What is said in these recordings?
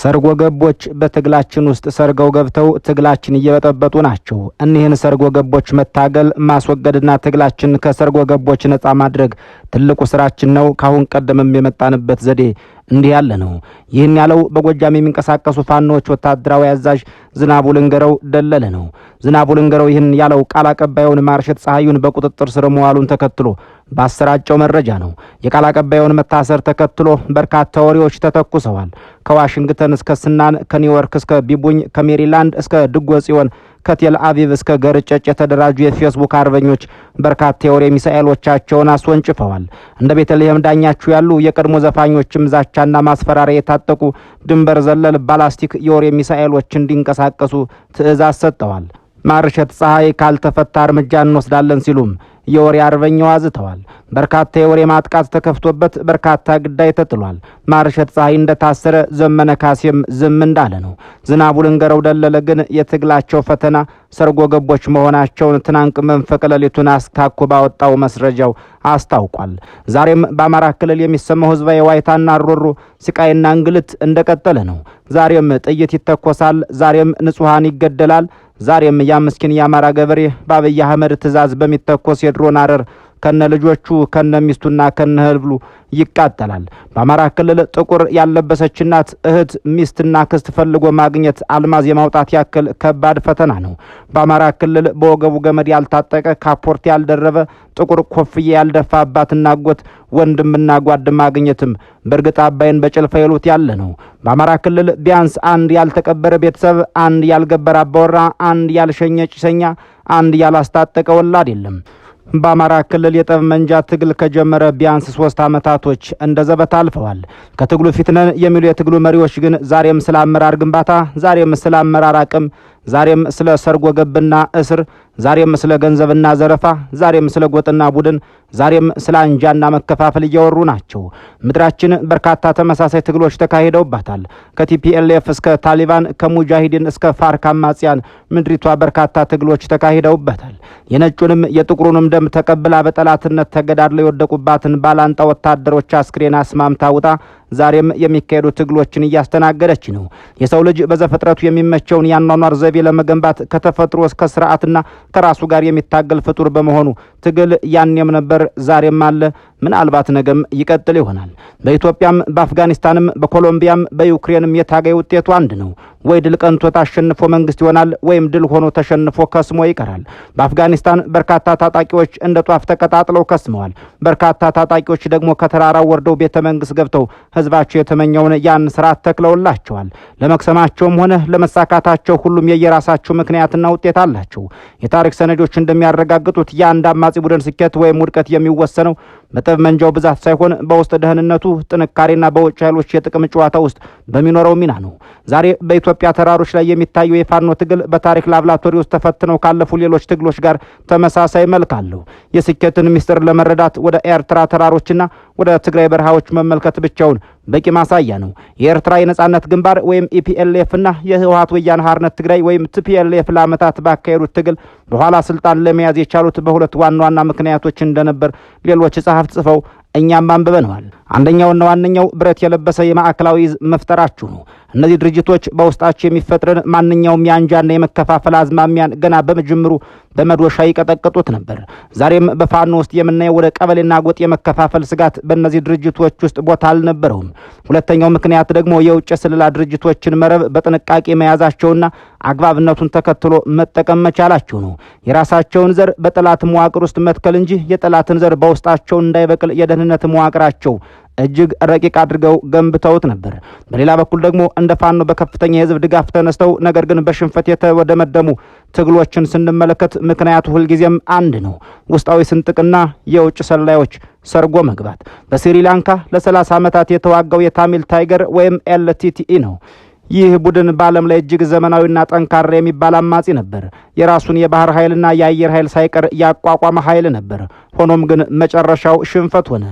ሰርጎ ገቦች በትግላችን ውስጥ ሰርገው ገብተው ትግላችን እየበጠበጡ ናቸው። እኒህን ሰርጎ ገቦች መታገል ማስወገድና ትግላችን ከሰርጎ ገቦች ነጻ ማድረግ ትልቁ ስራችን ነው። ካሁን ቀደምም የመጣንበት ዘዴ እንዲህ ያለ ነው። ይህን ያለው በጎጃም የሚንቀሳቀሱ ፋኖች ወታደራዊ አዛዥ ዝናቡ ልንገረው ደለለ ነው። ዝናቡ ልንገረው ይህን ያለው ቃል አቀባዩን ማርሸት ፀሐዩን በቁጥጥር ስር መዋሉን ተከትሎ ባሰራጨው መረጃ ነው። የቃል አቀባዩን መታሰር ተከትሎ በርካታ ወሬዎች ተተኩሰዋል። ከዋሽንግተን እስከ ስናን፣ ከኒውዮርክ እስከ ቢቡኝ፣ ከሜሪላንድ እስከ ድጎ ጽዮን፣ ከቴል አቪቭ እስከ ገርጨጭ የተደራጁ የፌስቡክ አርበኞች በርካታ የወሬ ሚሳኤሎቻቸውን አስወንጭፈዋል። እንደ ቤተልሔም ዳኛችሁ ያሉ የቀድሞ ዘፋኞችም ዛቻና ማስፈራሪያ የታጠቁ ድንበር ዘለል ባላስቲክ የወሬ ሚሳኤሎች እንዲንቀሳቀሱ ትዕዛዝ ሰጥተዋል። ማርሸት ፀሐይ ካልተፈታ እርምጃ እንወስዳለን ሲሉም የወሬ አርበኛው አዝተዋል። በርካታ የወሬ ማጥቃት ተከፍቶበት በርካታ ግዳይ ተጥሏል። ማርሸት ፀሐይ እንደታሰረ ዘመነ ካሴም ዝም እንዳለ ነው። ዝናቡ ልንገረው ደለለ ግን የትግላቸው ፈተና ሰርጎ ገቦች መሆናቸውን ትናንቅ መንፈቅ ሌሊቱን አስታኮ ባወጣው መስረጃው አስታውቋል። ዛሬም በአማራ ክልል የሚሰማው ህዝባዊ ዋይታና ሮሮ ስቃይና እንግልት እንደቀጠለ ነው። ዛሬም ጥይት ይተኮሳል። ዛሬም ንጹሃን ይገደላል። ዛሬም ያምስኪን የአማራ ገበሬ በአብይ አህመድ ትዕዛዝ በሚተኮስ የድሮን አረር ከነ ልጆቹ ከነ ሚስቱና ከነ ህልብሉ ይቃጠላል። በአማራ ክልል ጥቁር ያለበሰች እናት እህት ሚስትና ክስት ፈልጎ ማግኘት አልማዝ የማውጣት ያክል ከባድ ፈተና ነው። በአማራ ክልል በወገቡ ገመድ ያልታጠቀ ካፖርት ያልደረበ ጥቁር ኮፍያ ያልደፋ አባትና አጎት ወንድምና ጓድ ማግኘትም በእርግጥ አባይን በጭልፋ ይሉት ያለ ነው። በአማራ ክልል ቢያንስ አንድ ያልተቀበረ ቤተሰብ፣ አንድ ያልገበረ አባወራ፣ አንድ ያልሸኘ ጭሰኛ፣ አንድ ያላስታጠቀ ወላድ የለም። በአማራ ክልል የጠመንጃ ትግል ከጀመረ ቢያንስ 3 ዓመታቶች እንደ ዘበት አልፈዋል። ከትግሉ ፊትነን የሚሉ የትግሉ መሪዎች ግን ዛሬም ስለ አመራር ግንባታ፣ ዛሬም ስለ አመራር አቅም፣ ዛሬም ስለ ሰርጎ ገብና እስር፣ ዛሬም ስለ ገንዘብና ዘረፋ፣ ዛሬም ስለ ጎጥና ቡድን፣ ዛሬም ስለ አንጃና መከፋፈል እያወሩ ናቸው። ምድራችን በርካታ ተመሳሳይ ትግሎች ተካሂደውባታል። ከቲፒኤልኤፍ እስከ ታሊባን፣ ከሙጃሂዲን እስከ ፋርክ አማጽያን ምድሪቷ በርካታ ትግሎች ተካሂደውባታል። የነጩንም የጥቁሩንም ደም ተቀብላ በጠላትነት ተገዳድለው የወደቁባትን ባላንጣ ወታደሮች አስክሬን አስማምታ ውጣ ዛሬም የሚካሄዱ ትግሎችን እያስተናገደች ነው። የሰው ልጅ በዘፍጥረቱ የሚመቸውን ያኗኗር ዘይቤ ለመገንባት ከተፈጥሮ እስከ ስርዓትና ከራሱ ጋር የሚታገል ፍጡር በመሆኑ ትግል ያኔም ነበር፣ ዛሬም አለ፣ ምናልባት ነገም ይቀጥል ይሆናል። በኢትዮጵያም በአፍጋኒስታንም በኮሎምቢያም በዩክሬንም የታጋይ ውጤቱ አንድ ነው። ወይ ድል ቀንቶት አሸንፎ መንግስት ይሆናል ወይም ድል ሆኖ ተሸንፎ ከስሞ ይቀራል። በአፍጋኒስታን በርካታ ታጣቂዎች እንደ ጧፍ ተቀጣጥለው ከስመዋል። በርካታ ታጣቂዎች ደግሞ ከተራራው ወርደው ቤተ መንግስት ገብተው ህዝባቸው የተመኘውን ያን ስርዓት ተክለውላቸዋል። ለመክሰማቸውም ሆነ ለመሳካታቸው ሁሉም የየራሳቸው ምክንያትና ውጤት አላቸው። የታሪክ ሰነዶች እንደሚያረጋግጡት የአንድ አማጺ ቡድን ስኬት ወይም ውድቀት የሚወሰነው በጠመንጃው ብዛት ሳይሆን በውስጥ ደህንነቱ ጥንካሬና በውጭ ኃይሎች የጥቅም ጨዋታ ውስጥ በሚኖረው ሚና ነው። ዛሬ በኢትዮጵያ ተራሮች ላይ የሚታየው የፋኖ ትግል በታሪክ ላብራቶሪ ውስጥ ተፈትነው ካለፉ ሌሎች ትግሎች ጋር ተመሳሳይ መልክ አለው። የስኬትን ምስጢር ለመረዳት ወደ ኤርትራ ተራሮችና ወደ ትግራይ በረሃዎች መመልከት ብቻውን በቂ ማሳያ ነው። የኤርትራ የነጻነት ግንባር ወይም ኢፒኤልኤፍ እና የህወሓት ወያነ ሓርነት ትግራይ ወይም ቲፒኤልኤፍ ለዓመታት ባካሄዱት ትግል በኋላ ስልጣን ለመያዝ የቻሉት በሁለት ዋና ዋና ምክንያቶች እንደነበር ሌሎች ጸሐፍት ጽፈው እኛም አንብበነዋል። አንደኛውና ዋነኛው ብረት የለበሰ የማዕከላዊ መፍጠራችሁ ነው። እነዚህ ድርጅቶች በውስጣቸው የሚፈጥርን ማንኛውም የአንጃና የመከፋፈል አዝማሚያን ገና በመጀመሩ በመዶሻ ይቀጠቅጡት ነበር። ዛሬም በፋኖ ውስጥ የምናየው ወደ ቀበሌና ጎጥ የመከፋፈል ስጋት በእነዚህ ድርጅቶች ውስጥ ቦታ አልነበረውም። ሁለተኛው ምክንያት ደግሞ የውጭ ስለላ ድርጅቶችን መረብ በጥንቃቄ መያዛቸውና አግባብነቱን ተከትሎ መጠቀም መቻላቸው ነው። የራሳቸውን ዘር በጠላት መዋቅር ውስጥ መትከል እንጂ የጠላትን ዘር በውስጣቸው እንዳይበቅል የደህንነት መዋቅራቸው እጅግ ረቂቅ አድርገው ገንብተውት ነበር። በሌላ በኩል ደግሞ እንደ ፋኖ በከፍተኛ የህዝብ ድጋፍ ተነስተው ነገር ግን በሽንፈት የተወደመደሙ ትግሎችን ስንመለከት ምክንያቱ ሁልጊዜም አንድ ነው። ውስጣዊ ስንጥቅና የውጭ ሰላዮች ሰርጎ መግባት። በስሪላንካ ለ30 ዓመታት የተዋጋው የታሚል ታይገር ወይም ኤልቲቲኢ ነው። ይህ ቡድን በዓለም ላይ እጅግ ዘመናዊና ጠንካራ የሚባል አማጺ ነበር። የራሱን የባህር ኃይልና የአየር ኃይል ሳይቀር ያቋቋመ ኃይል ነበር። ሆኖም ግን መጨረሻው ሽንፈት ሆነ።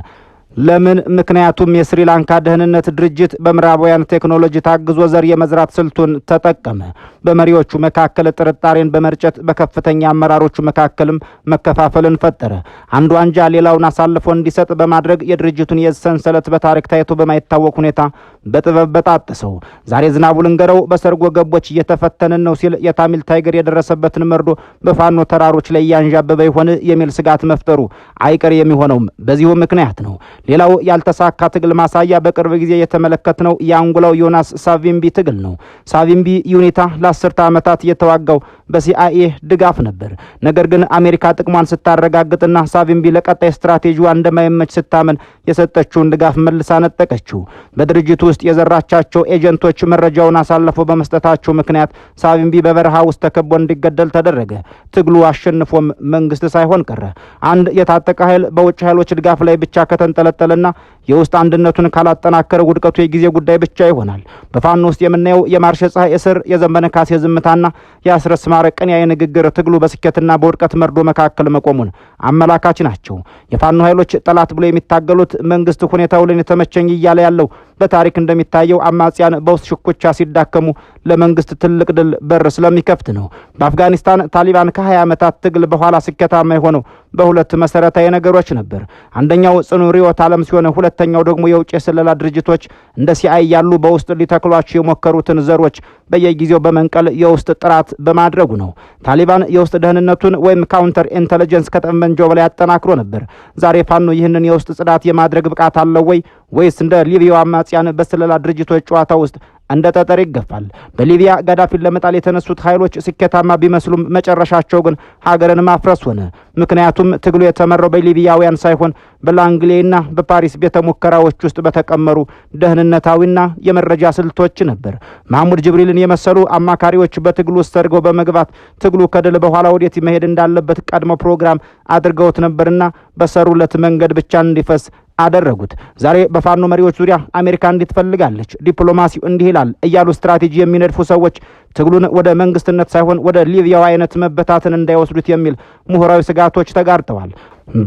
ለምን? ምክንያቱም የስሪላንካ ደህንነት ድርጅት በምዕራባውያን ቴክኖሎጂ ታግዞ ዘር የመዝራት ስልቱን ተጠቀመ። በመሪዎቹ መካከል ጥርጣሬን በመርጨት በከፍተኛ አመራሮቹ መካከልም መከፋፈልን ፈጠረ። አንዱ አንጃ ሌላውን አሳልፎ እንዲሰጥ በማድረግ የድርጅቱን የሰንሰለት በታሪክ ታይቶ በማይታወቅ ሁኔታ በጥበብ በጣጠሰው። ዛሬ ዝናቡ ልንገረው በሰርጎ ገቦች እየተፈተንን ነው ሲል የታሚል ታይገር የደረሰበትን መርዶ በፋኖ ተራሮች ላይ ያንዣበበ ይሆን የሚል ስጋት መፍጠሩ አይቀር የሚሆነውም በዚሁ ምክንያት ነው። ሌላው ያልተሳካ ትግል ማሳያ በቅርብ ጊዜ የተመለከትነው የአንጎላው ዮናስ ሳቪምቢ ትግል ነው። ሳቪምቢ ዩኒታ ለ10 ዓመታት የተዋጋው በሲአይኤ ድጋፍ ነበር። ነገር ግን አሜሪካ ጥቅሟን ስታረጋግጥና ሳቪምቢ ለቀጣይ ስትራቴጂዋ እንደማይመች ስታመን የሰጠችውን ድጋፍ መልሳ ነጠቀችው። በድርጅቱ ውስጥ የዘራቻቸው ኤጀንቶች መረጃውን አሳልፈው በመስጠታቸው ምክንያት ሳቪምቢ በበረሃ ውስጥ ተከቦ እንዲገደል ተደረገ። ትግሉ አሸንፎም መንግስት ሳይሆን ቀረ። አንድ የታጠቀ ኃይል በውጭ ኃይሎች ድጋፍ ላይ ብቻ ከተንጠለጠለና የውስጥ አንድነቱን ካላጠናከረ ውድቀቱ የጊዜ ጉዳይ ብቻ ይሆናል። በፋኖ ውስጥ የምናየው የማርሸ ፀሐይ እስር፣ የዘመነ ካሴ ዝምታና የአስረስ ማረ ቅንያዊ ንግግር ትግሉ በስኬትና በውድቀት መርዶ መካከል መቆሙን አመላካች ናቸው። የፋኖ ኃይሎች ጠላት ብሎ የሚታገሉት መንግስት ሁኔታው ለኔ ተመቸኝ እያለ ያለው በታሪክ እንደሚታየው አማጽያን በውስጥ ሽኩቻ ሲዳከሙ ለመንግስት ትልቅ ድል በር ስለሚከፍት ነው። በአፍጋኒስታን ታሊባን ከ20 ዓመታት ትግል በኋላ ስኬታማ የሆነው በሁለት መሰረታዊ ነገሮች ነበር። አንደኛው ጽኑ ርዕዮተ ዓለም ሲሆን ሁለተኛው ደግሞ የውጭ የስለላ ድርጅቶች እንደ ሲአይ ያሉ በውስጥ ሊተክሏቸው የሞከሩትን ዘሮች በየጊዜው በመንቀል የውስጥ ጥራት በማድረጉ ነው። ታሊባን የውስጥ ደህንነቱን ወይም ካውንተር ኢንተለጀንስ ከጠመንጃው በላይ አጠናክሮ ነበር። ዛሬ ፋኖ ይህንን የውስጥ ጽዳት የማድረግ ብቃት አለው ወይ? ወይስ እንደ ሊቢያው አማጽያን በስለላ ድርጅቶች ጨዋታ ውስጥ እንደ ጠጠር ይገፋል? በሊቢያ ጋዳፊን ለመጣል የተነሱት ኃይሎች ስኬታማ ቢመስሉም መጨረሻቸው ግን ሀገርን ማፍረስ ሆነ። ምክንያቱም ትግሉ የተመራው በሊቢያውያን ሳይሆን በላንግሌና በፓሪስ ቤተ ሙከራዎች ውስጥ በተቀመሩ ደህንነታዊና የመረጃ ስልቶች ነበር። ማህሙድ ጅብሪልን የመሰሉ አማካሪዎች በትግሉ ውስጥ ሰርገው በመግባት ትግሉ ከድል በኋላ ወዴት መሄድ እንዳለበት ቀድሞ ፕሮግራም አድርገውት ነበርና በሰሩለት መንገድ ብቻ እንዲፈስ አደረጉት። ዛሬ በፋኖ መሪዎች ዙሪያ አሜሪካ እንዴት ፈልጋለች፣ ዲፕሎማሲው እንዲህ ይላል እያሉ ስትራቴጂ የሚነድፉ ሰዎች ትግሉን ወደ መንግስትነት ሳይሆን ወደ ሊቢያው አይነት መበታትን እንዳይወስዱት የሚል ምሁራዊ ስጋቶች ተጋርጠዋል።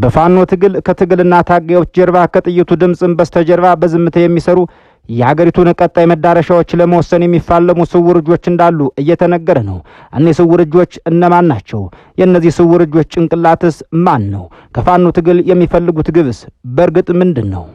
በፋኖ ትግል ከትግልና ታጋዮች ጀርባ ከጥይቱ ድምፅም በስተጀርባ በዝምታ የሚሰሩ የሀገሪቱን ቀጣይ መዳረሻዎች ለመወሰን የሚፋለሙ ስውር እጆች እንዳሉ እየተነገረ ነው። እነዚህ ስውር እጆች እነማን ናቸው? የእነዚህ ስውር እጆች ጭንቅላትስ ማን ነው? ከፋኖ ትግል የሚፈልጉት ግብስ በእርግጥ ምንድን ነው?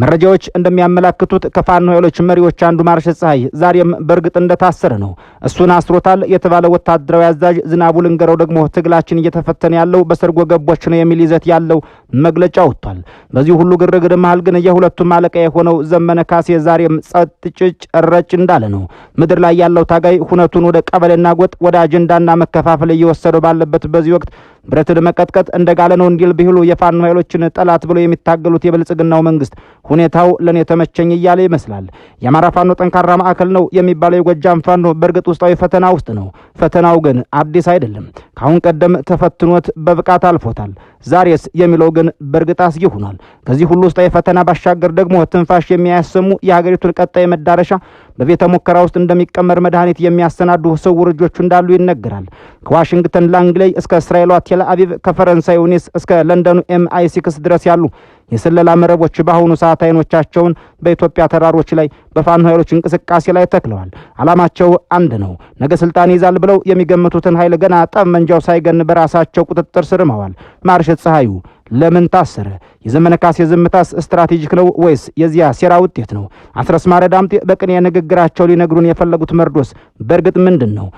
መረጃዎች እንደሚያመላክቱት ከፋኖ ኃይሎች መሪዎች አንዱ ማርሸ ፀሐይ ዛሬም በእርግጥ እንደታሰረ ነው። እሱን አስሮታል የተባለ ወታደራዊ አዛዥ ዝናቡ ልንገረው ደግሞ ትግላችን እየተፈተነ ያለው በሰርጎ ገቦች ነው የሚል ይዘት ያለው መግለጫ ወጥቷል። በዚህ ሁሉ ግርግር መሃል ግን የሁለቱም አለቃ የሆነው ዘመነ ካሴ ዛሬም ጸጥ ጭጭ ረጭ እንዳለ ነው። ምድር ላይ ያለው ታጋይ ሁነቱን ወደ ቀበሌና ጎጥ ወደ አጀንዳና መከፋፈል እየወሰደው ባለበት በዚህ ወቅት ብረትን መቀጥቀጥ እንደጋለ ነው እንዲል ቢሉ የፋኖ ኃይሎችን ጠላት ብሎ የሚታገሉት የብልጽግናው መንግስት ሁኔታው ለኔ ተመቸኝ እያለ ይመስላል። የአማራ ፋኖ ጠንካራ ማዕከል ነው የሚባለው የጎጃም ፋኖ በእርግጥ ውስጣዊ ፈተና ውስጥ ነው። ፈተናው ግን አዲስ አይደለም። ካሁን ቀደም ተፈትኖት በብቃት አልፎታል። ዛሬስ የሚለው ግን በእርግጥ አስጊ ሆኗል። ከዚህ ሁሉ ውስጣዊ ፈተና ባሻገር ደግሞ ትንፋሽ የሚያሰሙ የሀገሪቱን ቀጣይ መዳረሻ በቤተ ሙከራ ውስጥ እንደሚቀመር መድኃኒት የሚያሰናዱ ስውር እጆች እንዳሉ ይነገራል። ከዋሽንግተን ላንግሌይ እስከ እስራኤሏ ቴል አቪቭ፣ ከፈረንሳዩ ኒስ እስከ ለንደኑ MI6 ድረስ ያሉ የስለላ መረቦች በአሁኑ ሰዓት አይኖቻቸውን በኢትዮጵያ ተራሮች ላይ በፋኖ ኃይሎች እንቅስቃሴ ላይ ተክለዋል። ዓላማቸው አንድ ነው። ነገ ስልጣን ይዛል ብለው የሚገምቱትን ኃይል ገና ጠመንጃው ሳይገን በራሳቸው ቁጥጥር ስር መዋል። ማርሸ ፀሐዩ ለምን ታሰረ? የዘመነ ካሴ ዝምታስ ስትራቴጂክ ነው ወይስ የዚያ ሴራ ውጤት ነው? አስረስ ማረ ዳምጤ በቅኔ ንግግራቸው ሊነግሩን የፈለጉት መርዶስ በእርግጥ ምንድን ነው?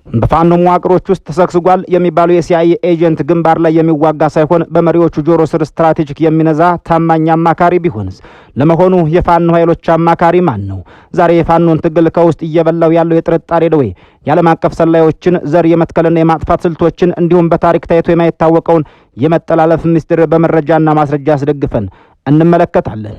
በፋኖ መዋቅሮች ውስጥ ተሰግስጓል የሚባለው የሲአይኤ ኤጀንት ግንባር ላይ የሚዋጋ ሳይሆን በመሪዎቹ ጆሮ ስር ስትራቴጂክ የሚነዛ ታማኝ አማካሪ ቢሆንስ? ለመሆኑ የፋኖ ኃይሎች አማካሪ ማን ነው? ዛሬ የፋኖን ትግል ከውስጥ እየበላው ያለው የጥርጣሬ ደዌ የዓለም አቀፍ ሰላዮችን ዘር የመትከልና የማጥፋት ስልቶችን እንዲሁም በታሪክ ታይቶ የማይታወቀውን የመጠላለፍ ምስጢር በመረጃና ማስረጃ አስደግፈን እንመለከታለን።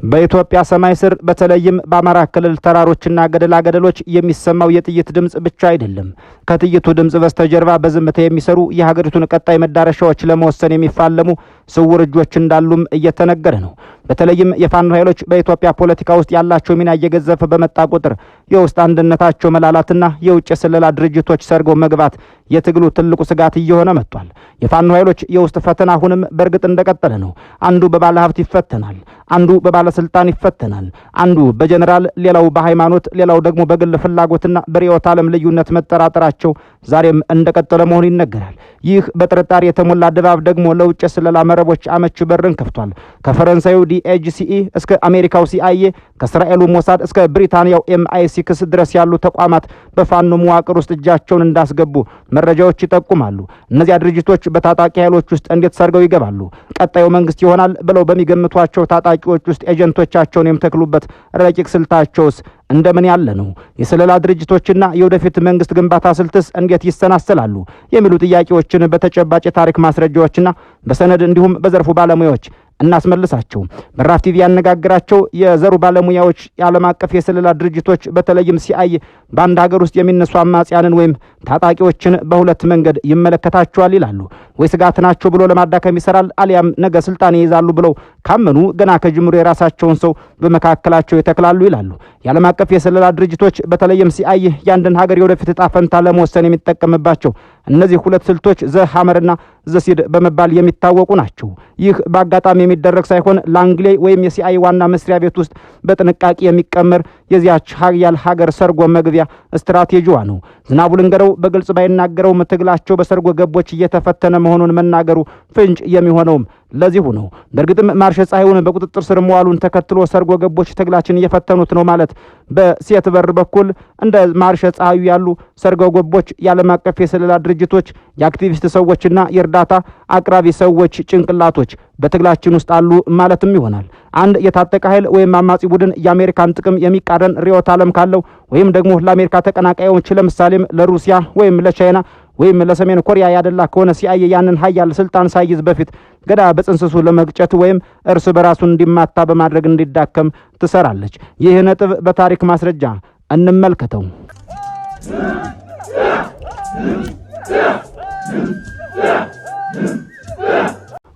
በኢትዮጵያ ሰማይ ስር በተለይም በአማራ ክልል ተራሮችና ገደላ ገደሎች የሚሰማው የጥይት ድምጽ ብቻ አይደለም። ከጥይቱ ድምጽ በስተጀርባ በዝምታ የሚሰሩ የሀገሪቱን ቀጣይ መዳረሻዎች ለመወሰን የሚፋለሙ ስውር እጆች እንዳሉም እየተነገረ ነው። በተለይም የፋኖ ኃይሎች በኢትዮጵያ ፖለቲካ ውስጥ ያላቸው ሚና እየገዘፈ በመጣ ቁጥር የውስጥ አንድነታቸው መላላትና የውጭ የስለላ ድርጅቶች ሰርገው መግባት የትግሉ ትልቁ ስጋት እየሆነ መጥቷል። የፋኖ ኃይሎች የውስጥ ፈተና አሁንም በእርግጥ እንደቀጠለ ነው። አንዱ በባለ ሀብት ይፈተናል፣ አንዱ በባለስልጣን ይፈተናል፣ አንዱ በጀነራል፣ ሌላው በሃይማኖት፣ ሌላው ደግሞ በግል ፍላጎትና በርዕዮተ ዓለም ልዩነት መጠራጠራቸው ዛሬም እንደቀጠለ መሆኑ ይነገራል። ይህ በጥርጣሬ የተሞላ ድባብ ደግሞ ለውጭ የስለላ መረቦች አመች በርን ከፍቷል። ከፈረንሳዩ ዲኤችሲኢ እስከ አሜሪካው ሲአይኤ፣ ከእስራኤሉ ሞሳድ እስከ ብሪታንያው ኤምአይ6 ድረስ ያሉ ተቋማት በፋኖ መዋቅር ውስጥ እጃቸውን እንዳስገቡ መረጃዎች ይጠቁማሉ። እነዚያ ድርጅቶች በታጣቂ ኃይሎች ውስጥ እንዴት ሰርገው ይገባሉ? ቀጣዩ መንግስት ይሆናል ብለው በሚገምቷቸው ታጣቂዎች ውስጥ ኤጀንቶቻቸውን የሚተክሉበት ረቂቅ ስልታቸውስ እንደምን ያለ ነው? የስለላ ድርጅቶችና የወደፊት መንግስት ግንባታ ስልትስ እንዴት ይሰናሰላሉ? የሚሉ ጥያቄዎችን በተጨባጭ የታሪክ ማስረጃዎችና በሰነድ እንዲሁም በዘርፉ ባለሙያዎች እናስመልሳቸው። በራፍ ቲቪ ያነጋግራቸው የዘሩ ባለሙያዎች የዓለም አቀፍ የስለላ ድርጅቶች በተለይም ሲአይ በአንድ ሀገር ውስጥ የሚነሱ አማጽያንን ወይም ታጣቂዎችን በሁለት መንገድ ይመለከታቸዋል ይላሉ። ወይ ስጋት ናቸው ብሎ ለማዳከም ይሰራል፣ አሊያም ነገ ስልጣን ይይዛሉ ብለው ካመኑ ገና ከጅምሩ የራሳቸውን ሰው በመካከላቸው ይተክላሉ ይላሉ። የዓለም አቀፍ የስለላ ድርጅቶች በተለይም ሲአይ የአንድን ሀገር የወደፊት ዕጣ ፈንታ ለመወሰን የሚጠቀምባቸው እነዚህ ሁለት ስልቶች ዘሐመርና ዘሲድ በመባል የሚታወቁ ናቸው። ይህ በአጋጣሚ የሚደረግ ሳይሆን ላንግሌ ወይም የሲአይ ዋና መስሪያ ቤት ውስጥ በጥንቃቄ የሚቀመር የዚያች ሀያል ሀገር ሰርጎ መግቢያ ስትራቴጂዋ ነው። ዝናቡ ልንገረው በግልጽ ባይናገረው ትግላቸው በሰርጎ ገቦች እየተፈተነ መሆኑን መናገሩ ፍንጭ የሚሆነውም ለዚሁ ነው። በእርግጥም ማርሸ ፀሐዩን በቁጥጥር ስር መዋሉን ተከትሎ ሰርጎ ገቦች ትግላችን እየፈተኑት ነው ማለት በሴት በር በኩል እንደ ማርሸ ፀሐዩ ያሉ ሰርጎ ገቦች የዓለም አቀፍ የስለላ ድርጅቶች የአክቲቪስት ሰዎችና የእርዳታ አቅራቢ ሰዎች ጭንቅላቶች በትግላችን ውስጥ አሉ ማለትም ይሆናል። አንድ የታጠቀ ኃይል ወይም አማጺ ቡድን የአሜሪካን ጥቅም የሚቃረን ርዕዮተ ዓለም ካለው ወይም ደግሞ ለአሜሪካ ተቀናቃዮች ለምሳሌም ለሩሲያ ወይም ለቻይና ወይም ለሰሜን ኮሪያ ያደላ ከሆነ ሲአይ ያንን ሀያል ስልጣን ሳይዝ በፊት ገዳ በጽንስሱ ለመግጨት ወይም እርስ በራሱ እንዲማታ በማድረግ እንዲዳከም ትሰራለች። ይህ ነጥብ በታሪክ ማስረጃ እንመልከተው።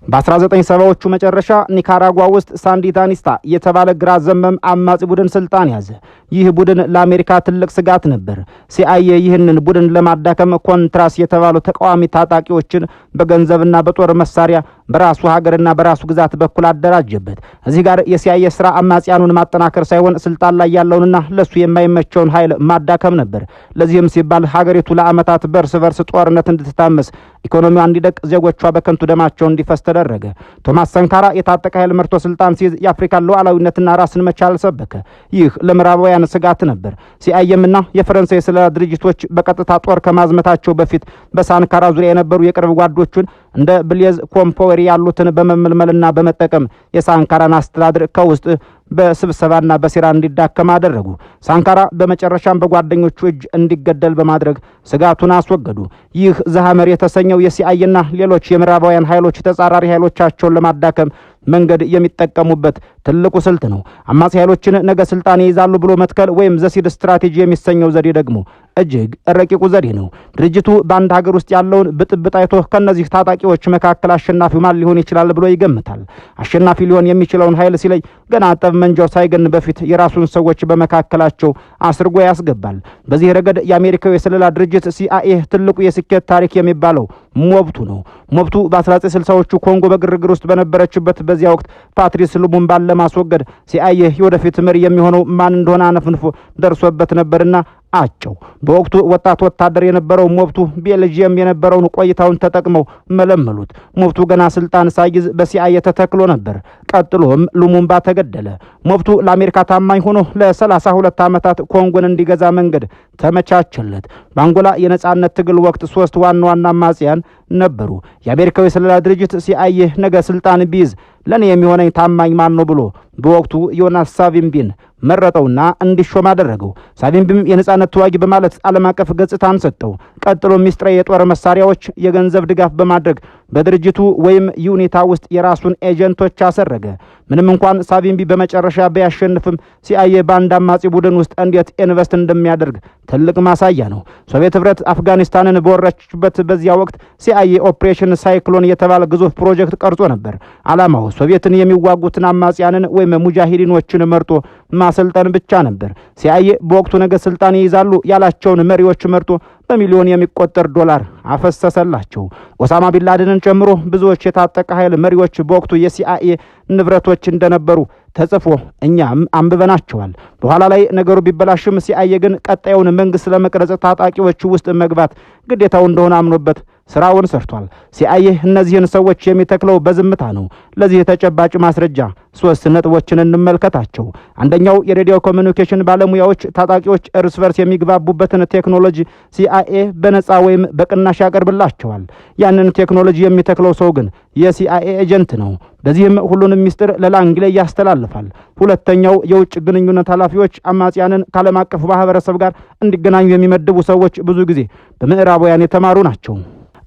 በ1970ዎቹ መጨረሻ ኒካራጓ ውስጥ ሳንዲታኒስታ የተባለ ግራ ዘመም አማጺ ቡድን ስልጣን ያዘ። ይህ ቡድን ለአሜሪካ ትልቅ ስጋት ነበር። ሲአይ ይህንን ቡድን ለማዳከም ኮንትራስ የተባሉ ተቃዋሚ ታጣቂዎችን በገንዘብና በጦር መሳሪያ በራሱ ሀገርና በራሱ ግዛት በኩል አደራጀበት። እዚህ ጋር የሲአይ ስራ አማጺያኑን ማጠናከር ሳይሆን ስልጣን ላይ ያለውንና ለሱ የማይመቸውን ኃይል ማዳከም ነበር። ለዚህም ሲባል ሀገሪቱ ለዓመታት በርስ በርስ ጦርነት እንድትታመስ፣ ኢኮኖሚዋ እንዲደቅ፣ ዜጎቿ በከንቱ ደማቸው እንዲፈስ ተደረገ። ቶማስ ሳንካራ የታጠቀ ኃይል መርቶ ስልጣን ሲይዝ የአፍሪካን ሉዓላዊነትና ራስን መቻል ሰበከ። ይህ ለምዕራባውያን ስጋት ነበር። ሲአይኤምና የፈረንሳይ የስለላ ድርጅቶች በቀጥታ ጦር ከማዝመታቸው በፊት በሳንካራ ዙሪያ የነበሩ የቅርብ ጓዶቹን እንደ ብሌዝ ኮምፖዌሪ ያሉትን በመመልመልና በመጠቀም የሳንካራን አስተዳደር ከውስጥ በስብሰባና በሴራ እንዲዳከም አደረጉ። ሳንካራ በመጨረሻም በጓደኞቹ እጅ እንዲገደል በማድረግ ስጋቱን አስወገዱ። ይህ ዘሐመር የተሰኘው የሲአይኤና ሌሎች የምዕራባውያን ኃይሎች ተጻራሪ ኃይሎቻቸውን ለማዳከም መንገድ የሚጠቀሙበት ትልቁ ስልት ነው። አማጺ ኃይሎችን ነገ ስልጣን ይይዛሉ ብሎ መትከል ወይም ዘሲድ ስትራቴጂ የሚሰኘው ዘዴ ደግሞ እጅግ ረቂቁ ዘዴ ነው። ድርጅቱ በአንድ ሀገር ውስጥ ያለውን ብጥብጥ አይቶ ከነዚህ ታጣቂዎች መካከል አሸናፊው ማን ሊሆን ይችላል ብሎ ይገምታል። አሸናፊ ሊሆን የሚችለውን ኃይል ሲለይ ገና ጠመንጃው ሳይገን በፊት የራሱን ሰዎች በመካከላቸው አስርጎ ያስገባል። በዚህ ረገድ የአሜሪካው የስለላ ድርጅት ሲአይኤ ትልቁ የስኬት ታሪክ የሚባለው ሞብቱ ነው። ሞብቱ በ1960ዎቹ ኮንጎ በግርግር ውስጥ በነበረችበት በዚያ ወቅት ፓትሪስ ሉሙምባን ለማስወገድ ሲአይኤ የወደፊት መሪ የሚሆነው ማን እንደሆነ አነፍንፎ ደርሶበት ነበርና አጨው። በወቅቱ ወጣት ወታደር የነበረው ሞብቱ ቤልጂየም የነበረውን ቆይታውን ተጠቅመው መለመሉት። ሞብቱ ገና ስልጣን ሳይዝ በሲአይኤ ተተክሎ ነበር። ቀጥሎም ሉሙምባ ተገደለ። ሞብቱ ለአሜሪካ ታማኝ ሆኖ ለ32 ዓመታት ኮንጎን እንዲገዛ መንገድ ተመቻቸለት። በአንጎላ የነጻነት ትግል ወቅት 3 ዋና ዋና አማጽያን ነበሩ። የአሜሪካው የስለላ ድርጅት ሲአይኤ ነገ ስልጣን ቢይዝ ለኔ የሚሆነኝ ታማኝ ማን ነው ብሎ በወቅቱ ዮናስ ሳቪምቢን መረጠውና እንዲሾም አደረገው። ሳቪምቢም የነጻነት ተዋጊ በማለት ዓለም አቀፍ ገጽታን ሰጠው። ቀጥሎ ሚስጥራዊ የጦር መሳሪያዎች፣ የገንዘብ ድጋፍ በማድረግ በድርጅቱ ወይም ዩኒታ ውስጥ የራሱን ኤጀንቶች አሰረገ። ምንም እንኳን ሳቪምቢ በመጨረሻ ቢያሸንፍም ሲአይኤ በአንድ አማጺ ቡድን ውስጥ እንዴት ኢንቨስት እንደሚያደርግ ትልቅ ማሳያ ነው። ሶቪየት ህብረት አፍጋኒስታንን በወረችበት በዚያ ወቅት ሲአይኤ ኦፕሬሽን ሳይክሎን የተባለ ግዙፍ ፕሮጀክት ቀርጾ ነበር። ዓላማው ሶቪየትን የሚዋጉትን አማጺያንን ወይም ሙጃሂዲኖችን መርጦ ማሰልጠን ብቻ ነበር። ሲአይኤ በወቅቱ ነገ ስልጣን ይይዛሉ ያላቸውን መሪዎች መርጦ በሚሊዮን የሚቆጠር ዶላር አፈሰሰላቸው። ኦሳማ ቢንላደንን ጨምሮ ብዙዎች የታጠቀ ኃይል መሪዎች በወቅቱ የሲአይኤ ንብረቶች እንደነበሩ ተጽፎ እኛም አንብበናቸዋል። በኋላ ላይ ነገሩ ቢበላሽም ሲአይኤ ግን ቀጣዩን መንግስት ለመቅረጽ ታጣቂዎች ውስጥ መግባት ግዴታው እንደሆነ አምኖበት ስራውን ሰርቷል። ሲአይኤ እነዚህን ሰዎች የሚተክለው በዝምታ ነው። ለዚህ ተጨባጭ ማስረጃ 3 ነጥቦችን እንመልከታቸው። አንደኛው የሬዲዮ ኮሚኒኬሽን ባለሙያዎች ታጣቂዎች እርስ በርስ የሚግባቡበትን ቴክኖሎጂ ሲአይኤ በነፃ ወይም በቅናሽ ያቀርብላቸዋል። ያንን ቴክኖሎጂ የሚተክለው ሰው ግን የሲአይኤ ኤጀንት ነው። በዚህም ሁሉንም ሚስጥር ለላንግሌ ያስተላልፋል። ሁለተኛው የውጭ ግንኙነት ኃላፊዎች አማጺያንን ከዓለም አቀፍ ማህበረሰብ ጋር እንዲገናኙ የሚመድቡ ሰዎች ብዙ ጊዜ በምዕራባውያን የተማሩ ናቸው።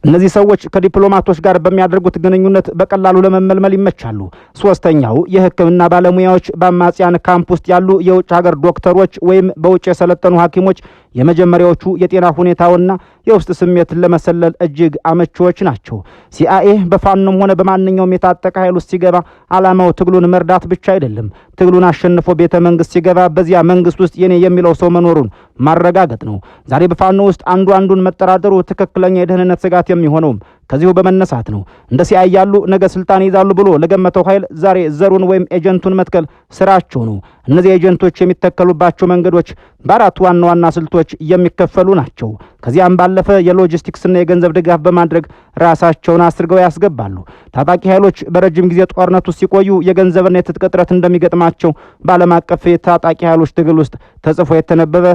እነዚህ ሰዎች ከዲፕሎማቶች ጋር በሚያደርጉት ግንኙነት በቀላሉ ለመመልመል ይመቻሉ። ሶስተኛው የሕክምና ባለሙያዎች በአማጺያን ካምፕ ውስጥ ያሉ የውጭ ሀገር ዶክተሮች ወይም በውጭ የሰለጠኑ ሐኪሞች የመጀመሪያዎቹ የጤና ሁኔታውና የውስጥ ስሜትን ለመሰለል እጅግ አመቺዎች ናቸው። ሲአይኤ በፋኖም ሆነ በማንኛውም የታጠቀ ኃይል ውስጥ ሲገባ ዓላማው ትግሉን መርዳት ብቻ አይደለም። ትግሉን አሸንፎ ቤተ መንግስት ሲገባ በዚያ መንግስት ውስጥ የኔ የሚለው ሰው መኖሩን ማረጋገጥ ነው። ዛሬ በፋኖ ውስጥ አንዱን መጠራጠሩ ትክክለኛ የደህንነት ስጋት የሚሆነውም ከዚሁ በመነሳት ነው። እንደ ሲአይኤ ያሉ ነገ ስልጣን ይዛሉ ብሎ ለገመተው ኃይል ዛሬ ዘሩን ወይም ኤጀንቱን መትከል ስራቸው ነው። እነዚህ ኤጀንቶች የሚተከሉባቸው መንገዶች በአራት ዋና ዋና ስልቶች የሚከፈሉ ናቸው። ከዚያም ባለፈ የሎጂስቲክስና የገንዘብ ድጋፍ በማድረግ ራሳቸውን አስርገው ያስገባሉ። ታጣቂ ኃይሎች በረጅም ጊዜ ጦርነት ውስጥ ሲቆዩ የገንዘብና የትጥቅ እጥረት እንደሚገጥማቸው በዓለም አቀፍ የታጣቂ ኃይሎች ትግል ውስጥ ተጽፎ የተነበበ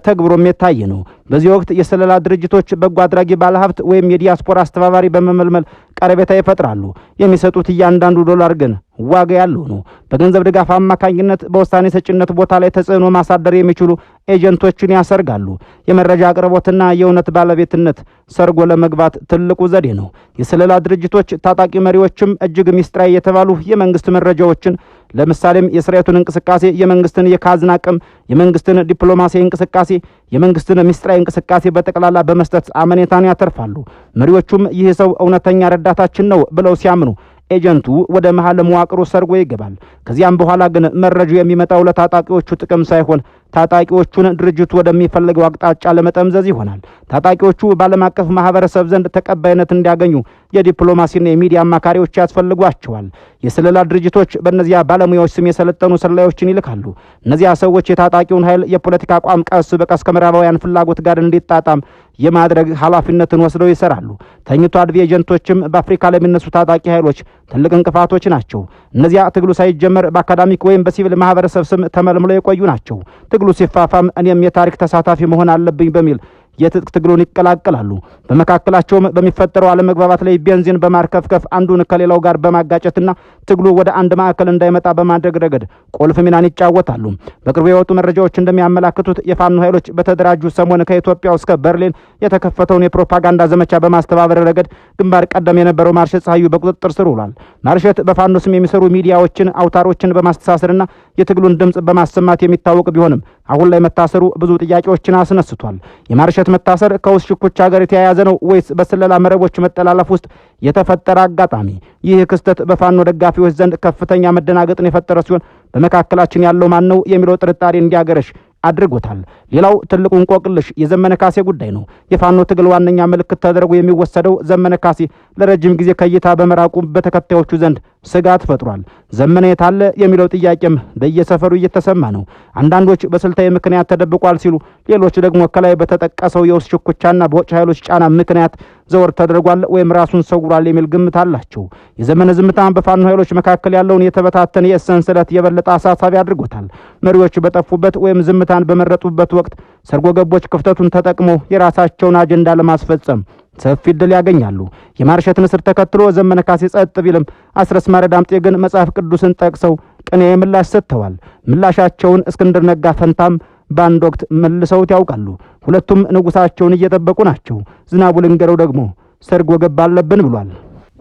ተግብሮም የታየ ነው። በዚህ ወቅት የስለላ ድርጅቶች በጎ አድራጊ ባለሀብት ወይም የዲያስፖራ አስተባባሪ በመመልመል ቀረቤታ ይፈጥራሉ። የሚሰጡት እያንዳንዱ ዶላር ግን ዋጋ ያለው ነው። በገንዘብ ድጋፍ አማካኝነት በውሳኔ ሰጭነት ቦታ ላይ ተጽዕኖ ማሳደር የሚችሉ ኤጀንቶችን ያሰርጋሉ። የመረጃ አቅርቦትና የእውነት ባለቤትነት ሰርጎ ለመግባት ትልቁ ዘዴ ነው። የስለላ ድርጅቶች ታጣቂ መሪዎችም እጅግ ሚስጥራዊ የተባሉ የመንግስት መረጃዎችን ለምሳሌም የስርዓቱን እንቅስቃሴ፣ የመንግስትን የካዝና አቅም፣ የመንግስትን ዲፕሎማሲያዊ እንቅስቃሴ፣ የመንግስትን ሚስጥራዊ እንቅስቃሴ በጠቅላላ በመስጠት አመኔታን ያተርፋሉ። መሪዎቹም ይህ ሰው እውነተኛ ረዳታችን ነው ብለው ሲያምኑ ኤጀንቱ ወደ መሃል መዋቅሩ ሰርጎ ይገባል። ከዚያም በኋላ ግን መረጃው የሚመጣው ለታጣቂዎቹ ጥቅም ሳይሆን ታጣቂዎቹን ድርጅቱ ወደሚፈልገው አቅጣጫ ለመጠምዘዝ ይሆናል። ታጣቂዎቹ በዓለም አቀፍ ማህበረሰብ ዘንድ ተቀባይነት እንዲያገኙ የዲፕሎማሲና የሚዲያ አማካሪዎች ያስፈልጓቸዋል። የስለላ ድርጅቶች በእነዚያ ባለሙያዎች ስም የሰለጠኑ ሰላዮችን ይልካሉ። እነዚያ ሰዎች የታጣቂውን ኃይል የፖለቲካ አቋም ቀስ በቀስ ከምዕራባውያን ፍላጎት ጋር እንዲጣጣም የማድረግ ኃላፊነትን ወስደው ይሰራሉ። ተኝቶ አድቢ ኤጀንቶችም በአፍሪካ ለሚነሱ ታጣቂ ኃይሎች ትልቅ እንቅፋቶች ናቸው። እነዚያ ትግሉ ሳይጀመር በአካዳሚክ ወይም በሲቪል ማህበረሰብ ስም ተመልምለው የቆዩ ናቸው። ትግሉ ሲፋፋም እኔም የታሪክ ተሳታፊ መሆን አለብኝ በሚል የትጥቅ ትግሉን ይቀላቀላሉ። በመካከላቸውም በሚፈጠረው አለመግባባት ላይ ቤንዚን በማርከፍከፍ አንዱን ከሌላው ጋር በማጋጨትና ትግሉ ወደ አንድ ማዕከል እንዳይመጣ በማድረግ ረገድ ቁልፍ ሚናን ይጫወታሉ። በቅርቡ የወጡ መረጃዎች እንደሚያመላክቱት የፋኖ ኃይሎች በተደራጁ ሰሞን ከኢትዮጵያ እስከ በርሊን የተከፈተውን የፕሮፓጋንዳ ዘመቻ በማስተባበር ረገድ ግንባር ቀደም የነበረው ማርሸት ፀሐዩ በቁጥጥር ስር ውሏል። ማርሸት በፋኖ ስም የሚሰሩ ሚዲያዎችን፣ አውታሮችን በማስተሳሰርና የትግሉን ድምጽ በማሰማት የሚታወቅ ቢሆንም አሁን ላይ መታሰሩ ብዙ ጥያቄዎችን አስነስቷል። የማርሸት መታሰር ከውስጥ ሽኩቻ ጋር የተያያዘ ነው ወይስ በስለላ መረቦች መጠላለፍ ውስጥ የተፈጠረ አጋጣሚ? ይህ ክስተት በፋኖ ደጋፊዎች ዘንድ ከፍተኛ መደናገጥን የፈጠረ ሲሆን በመካከላችን ያለው ማን ነው የሚለው ጥርጣሬ እንዲያገረሽ አድርጎታል። ሌላው ትልቁ እንቆቅልሽ የዘመነ ካሴ ጉዳይ ነው። የፋኖ ትግል ዋነኛ ምልክት ተደርጎ የሚወሰደው ዘመነ ካሴ ለረጅም ጊዜ ከእይታ በመራቁ በተከታዮቹ ዘንድ ስጋት ፈጥሯል። ዘመነ የታለ የሚለው ጥያቄም በየሰፈሩ እየተሰማ ነው። አንዳንዶች በስልታዊ ምክንያት ተደብቋል ሲሉ፣ ሌሎች ደግሞ ከላይ በተጠቀሰው የውስጥ ሽኩቻና በውጭ ኃይሎች ጫና ምክንያት ዘወር ተደርጓል ወይም ራሱን ሰውሯል የሚል ግምት አላቸው። የዘመነ ዝምታ በፋኖ ኃይሎች መካከል ያለውን የተበታተነ የሰንሰለት የበለጠ አሳሳቢ አድርጎታል። መሪዎች በጠፉበት ወይም ዝምታን በመረጡበት ወቅት ሰርጎ ገቦች ክፍተቱን ተጠቅመው የራሳቸውን አጀንዳ ለማስፈጸም ሰፊ ዕድል ያገኛሉ። የማርሸትን እስር ተከትሎ ዘመነ ካሴ ጸጥ ቢልም አስረስ ማረ ዳምጤ ግን መጽሐፍ ቅዱስን ጠቅሰው ቅኔ ምላሽ ሰጥተዋል። ምላሻቸውን እስክንድር ነጋ ፈንታም በአንድ ወቅት መልሰውት ያውቃሉ። ሁለቱም ንጉሳቸውን እየጠበቁ ናቸው። ዝናቡ ልንገረው ደግሞ ሰርጎ ገባ አለብን ብሏል።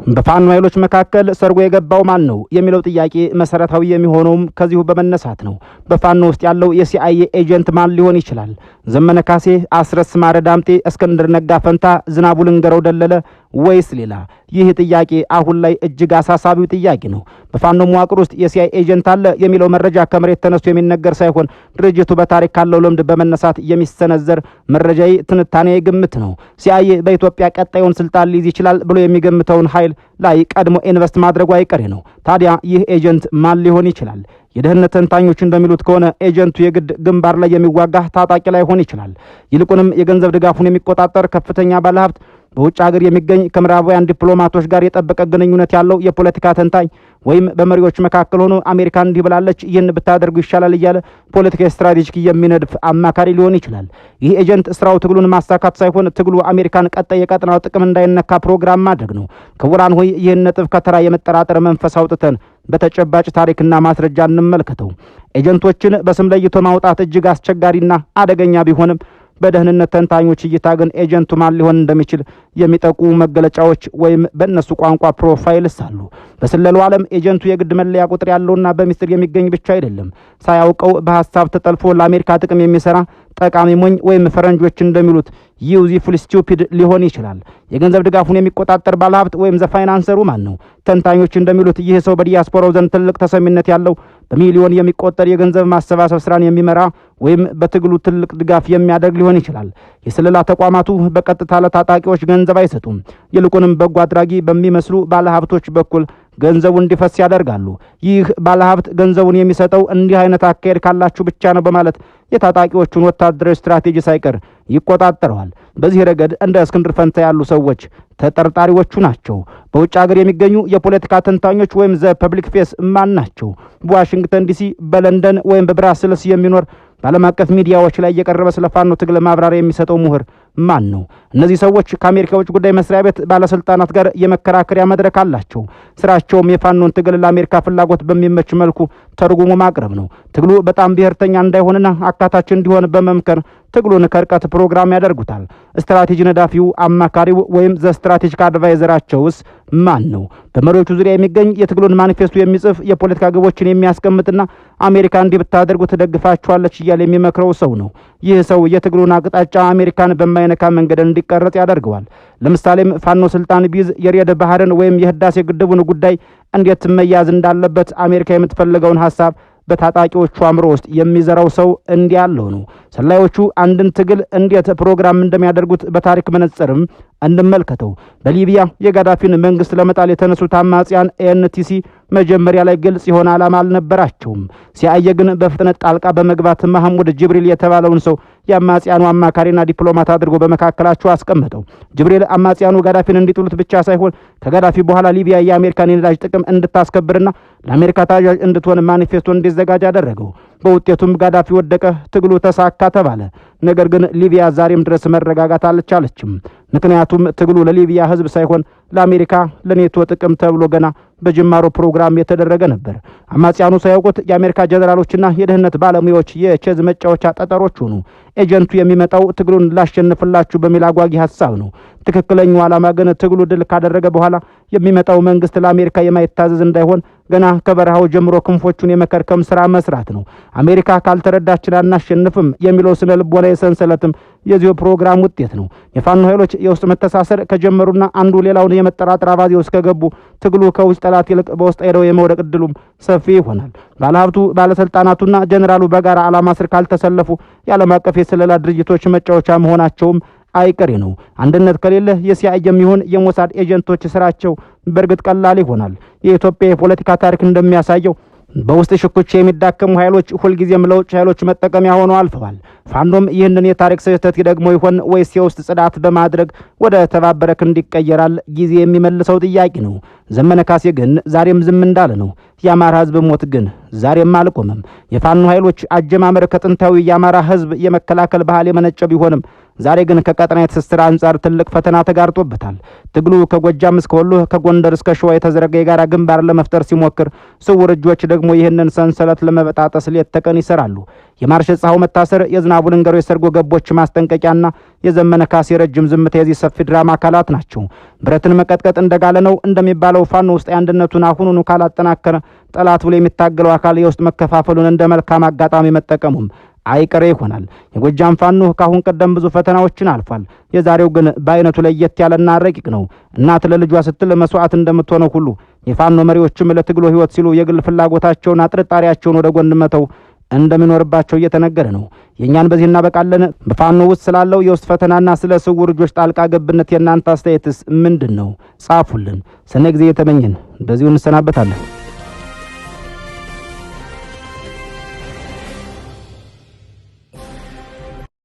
በፋኖ ኃይሎች መካከል ሰርጎ የገባው ማን ነው የሚለው ጥያቄ መሰረታዊ የሚሆነውም ከዚሁ በመነሳት ነው። በፋኖ ውስጥ ያለው የሲአይኤ ኤጀንት ማን ሊሆን ይችላል? ዘመነ ካሴ፣ አስረስ ማረ ዳምጤ፣ እስክንድር ነጋ ፈንታ፣ ዝናቡ ልንገረው ደለለ ወይስ ሌላ? ይህ ጥያቄ አሁን ላይ እጅግ አሳሳቢው ጥያቄ ነው። በፋኖ መዋቅር ውስጥ የሲአይኤ ኤጀንት አለ የሚለው መረጃ ከመሬት ተነስቶ የሚነገር ሳይሆን ድርጅቱ በታሪክ ካለው ልምድ በመነሳት የሚሰነዘር መረጃዊ ትንታኔ ግምት ነው። ሲአይኤ በኢትዮጵያ ቀጣዩን ስልጣን ሊይዝ ይችላል ብሎ የሚገምተውን ኃይል ላይ ቀድሞ ኢንቨስት ማድረጉ አይቀሬ ነው። ታዲያ ይህ ኤጀንት ማን ሊሆን ይችላል? የደህንነት ተንታኞች እንደሚሉት ከሆነ ኤጀንቱ የግድ ግንባር ላይ የሚዋጋ ታጣቂ ላይሆን ይችላል። ይልቁንም የገንዘብ ድጋፉን የሚቆጣጠር ከፍተኛ ባለሀብት፣ በውጭ ሀገር የሚገኝ ከምዕራባውያን ዲፕሎማቶች ጋር የጠበቀ ግንኙነት ያለው የፖለቲካ ተንታኝ ወይም በመሪዎች መካከል ሆኖ አሜሪካ እንዲህ ብላለች፣ ይህን ብታደርጉ ይሻላል እያለ ፖለቲካዊ ስትራቴጂክ የሚነድፍ አማካሪ ሊሆን ይችላል። ይህ ኤጀንት ስራው ትግሉን ማሳካት ሳይሆን ትግሉ አሜሪካን ቀጣይ የቀጠናው ጥቅም እንዳይነካ ፕሮግራም ማድረግ ነው። ክቡራን ሆይ ይህን ነጥብ ከተራ የመጠራጠር መንፈስ አውጥተን በተጨባጭ ታሪክና ማስረጃ እንመልከተው። ኤጀንቶችን በስም ለይቶ ማውጣት እጅግ አስቸጋሪና አደገኛ ቢሆንም በደህንነት ተንታኞች እይታ ግን ኤጀንቱ ማን ሊሆን እንደሚችል የሚጠቁሙ መገለጫዎች ወይም በእነሱ ቋንቋ ፕሮፋይልስ አሉ። በስለላው ዓለም ኤጀንቱ የግድ መለያ ቁጥር ያለውና በሚስጥር የሚገኝ ብቻ አይደለም። ሳያውቀው በሐሳብ ተጠልፎ ለአሜሪካ ጥቅም የሚሰራ ጠቃሚ ሞኝ ወይም ፈረንጆች እንደሚሉት ዩዝፉል ስቱፒድ ሊሆን ይችላል። የገንዘብ ድጋፉን የሚቆጣጠር ባለሀብት ወይም ዘፋይናንሰሩ ማን ነው? ተንታኞች እንደሚሉት ይህ ሰው በዲያስፖራው ዘንድ ትልቅ ተሰሚነት ያለው በሚሊዮን የሚቆጠር የገንዘብ ማሰባሰብ ስራን የሚመራ ወይም በትግሉ ትልቅ ድጋፍ የሚያደርግ ሊሆን ይችላል። የስለላ ተቋማቱ በቀጥታ ለታጣቂዎች ገንዘብ አይሰጡም። ይልቁንም በጎ አድራጊ በሚመስሉ ባለሀብቶች በኩል ገንዘቡ እንዲፈስ ያደርጋሉ። ይህ ባለሀብት ገንዘቡን የሚሰጠው እንዲህ አይነት አካሄድ ካላችሁ ብቻ ነው በማለት የታጣቂዎቹን ወታደራዊ ስትራቴጂ ሳይቀር ይቆጣጠረዋል። በዚህ ረገድ እንደ እስክንድር ፈንታ ያሉ ሰዎች ተጠርጣሪዎቹ ናቸው። በውጭ ሀገር የሚገኙ የፖለቲካ ተንታኞች ወይም ዘ ፐብሊክ ፌስ ማን ናቸው? በዋሽንግተን ዲሲ፣ በለንደን ወይም በብራስልስ የሚኖር በዓለም አቀፍ ሚዲያዎች ላይ የቀረበ ስለ ፋኖ ትግል ማብራሪያ የሚሰጠው ምሁር ማን ነው? እነዚህ ሰዎች ከአሜሪካ ውጭ ጉዳይ መስሪያ ቤት ባለስልጣናት ጋር የመከራከሪያ መድረክ አላቸው። ስራቸውም የፋኖን ትግል ለአሜሪካ ፍላጎት በሚመች መልኩ ተርጉሞ ማቅረብ ነው። ትግሉ በጣም ብሔርተኛ እንዳይሆንና አካታች እንዲሆን በመምከር ትግሉን ከርቀት ፕሮግራም ያደርጉታል። ስትራቴጂ ነዳፊው አማካሪው ወይም ዘ ስትራቴጂክ አድቫይዘራቸውስ ማን ነው? በመሪዎቹ ዙሪያ የሚገኝ የትግሉን ማኒፌስቶ የሚጽፍ የፖለቲካ ግቦችን የሚያስቀምጥና አሜሪካ እንዲህ ብታደርጉ ትደግፋችኋለች እያለ የሚመክረው ሰው ነው። ይህ ሰው የትግሉን አቅጣጫ አሜሪካን በማይነካ መንገድ እንዲቀረጽ ያደርገዋል። ለምሳሌም ፋኖ ስልጣን ቢይዝ የሬድ ባህርን ወይም የህዳሴ ግድቡን ጉዳይ እንዴት መያዝ እንዳለበት አሜሪካ የምትፈልገውን ሐሳብ በታጣቂዎቹ አእምሮ ውስጥ የሚዘራው ሰው እንዲህ ያለው ነው። ሰላዮቹ አንድን ትግል እንዴት ፕሮግራም እንደሚያደርጉት በታሪክ መነጽርም እንመልከተው። በሊቢያ የጋዳፊን መንግስት ለመጣል የተነሱት አማጽያን ኤንቲሲ መጀመሪያ ላይ ግልጽ የሆነ ዓላማ አልነበራቸውም። ሲአይኤ ግን በፍጥነት ጣልቃ በመግባት ማህሙድ ጅብሪል የተባለውን ሰው የአማጽያኑ አማካሪና ዲፕሎማት አድርጎ በመካከላቸው አስቀመጠው። ጅብሪል አማጽያኑ ጋዳፊን እንዲጥሉት ብቻ ሳይሆን ከጋዳፊ በኋላ ሊቢያ የአሜሪካን የነዳጅ ጥቅም እንድታስከብርና ለአሜሪካ ታዛዥ እንድትሆን ማኒፌስቶ እንዲዘጋጅ አደረገው። በውጤቱም ጋዳፊ ወደቀ፣ ትግሉ ተሳካ ተባለ። ነገር ግን ሊቢያ ዛሬም ድረስ መረጋጋት አልቻለችም። ምክንያቱም ትግሉ ለሊቢያ ህዝብ ሳይሆን ለአሜሪካ ለኔቶ ጥቅም ተብሎ ገና በጅማሮ ፕሮግራም የተደረገ ነበር። አማጽያኑ ሳያውቁት የአሜሪካ ጀነራሎችና የደህንነት ባለሙያዎች የቼዝ መጫወቻ ጠጠሮች ሆኑ። ኤጀንቱ የሚመጣው ትግሉን ላሸንፍላችሁ በሚል አጓጊ ሐሳብ ነው። ትክክለኛው ዓላማ ግን ትግሉ ድል ካደረገ በኋላ የሚመጣው መንግስት ለአሜሪካ የማይታዘዝ እንዳይሆን ገና ከበረሃው ጀምሮ ክንፎቹን የመከርከም ስራ መስራት ነው። አሜሪካ ካልተረዳችን አናሸንፍም የሚለው ስነ ልቦና የሰንሰለትም የዚሁ ፕሮግራም ውጤት ነው። የፋኖ ኃይሎች የውስጥ መተሳሰር ከጀመሩና አንዱ ሌላውን የመጠራጠር አባዜ ውስጥ ከገቡ ትግሉ ከውጭ ጠላት ይልቅ በውስጥ ሄደው የመውደቅ እድሉም ሰፊ ይሆናል። ባለሀብቱ ባለስልጣናቱና ጀነራሉ በጋራ ዓላማ ስር ካልተሰለፉ የዓለም አቀፍ የስለላ ድርጅቶች መጫወቻ መሆናቸውም አይቀሬ ነው። አንድነት ከሌለ የሲአይኤም ይሁን የሞሳድ ኤጀንቶች ስራቸው በእርግጥ ቀላል ይሆናል። የኢትዮጵያ የፖለቲካ ታሪክ እንደሚያሳየው በውስጥ ሽኩቻ የሚዳከሙ ኃይሎች ሁልጊዜም ለውጭ ኃይሎች መጠቀሚያ ሆነው አልፈዋል። ፋኖም ይህንን የታሪክ ስህተት ደግሞ ይሆን ወይስ የውስጥ ጽዳት በማድረግ ወደ ተባበረ ክንድ ይቀየራል? ጊዜ የሚመልሰው ጥያቄ ነው። ዘመነ ካሴ ግን ዛሬም ዝም እንዳለ ነው። የአማራ ህዝብ ሞት ግን ዛሬም አልቆመም። የፋኖ ኃይሎች አጀማመር ከጥንታዊ የአማራ ህዝብ የመከላከል ባህል የመነጨ ቢሆንም ዛሬ ግን ከቀጠናዊ ትስስር አንጻር ትልቅ ፈተና ተጋርጦበታል። ትግሉ ከጎጃም እስከ ወሎ ከጎንደር እስከ ሸዋ የተዘረጋ የጋራ ግንባር ለመፍጠር ሲሞክር፣ ስውር እጆች ደግሞ ይህንን ሰንሰለት ለመበጣጠስ ሌት ተቀን ይሰራሉ። የማርሽ ፀሐው መታሰር፣ የዝናቡ ልንገሩ የሰርጎ ገቦች ማስጠንቀቂያና የዘመነ ካሴ ረጅም ዝምታ የዚህ ሰፊ ድራማ አካላት ናቸው። ብረትን መቀጥቀጥ እንደጋለ ነው እንደሚባለው ፋኖ ውስጥ አንድነቱን አሁኑኑ ካላጠናከረ ጠላት ብሎ የሚታገለው አካል የውስጥ መከፋፈሉን እንደ መልካም አጋጣሚ መጠቀሙም አይቀሬ ይሆናል። የጎጃም ፋኖ ካሁን ቀደም ብዙ ፈተናዎችን አልፏል። የዛሬው ግን በአይነቱ ለየት ያለና ረቂቅ ነው። እናት ለልጇ ስትል መስዋዕት እንደምትሆነው ሁሉ የፋኖ መሪዎችም ለትግሉ ህይወት ሲሉ የግል ፍላጎታቸውና ጥርጣሬያቸውን ወደ ጎን መተው እንደሚኖርባቸው እየተነገረ ነው። የኛን በዚህ እናበቃለን። በፋኖ ውስጥ ስላለው የውስጥ ፈተናና ስለ ስውር እጆች ጣልቃ ገብነት የእናንተ አስተያየትስ ምንድን ነው? ጻፉልን። ሰነ ጊዜ የተመኘን በዚሁ እንሰናበታለን።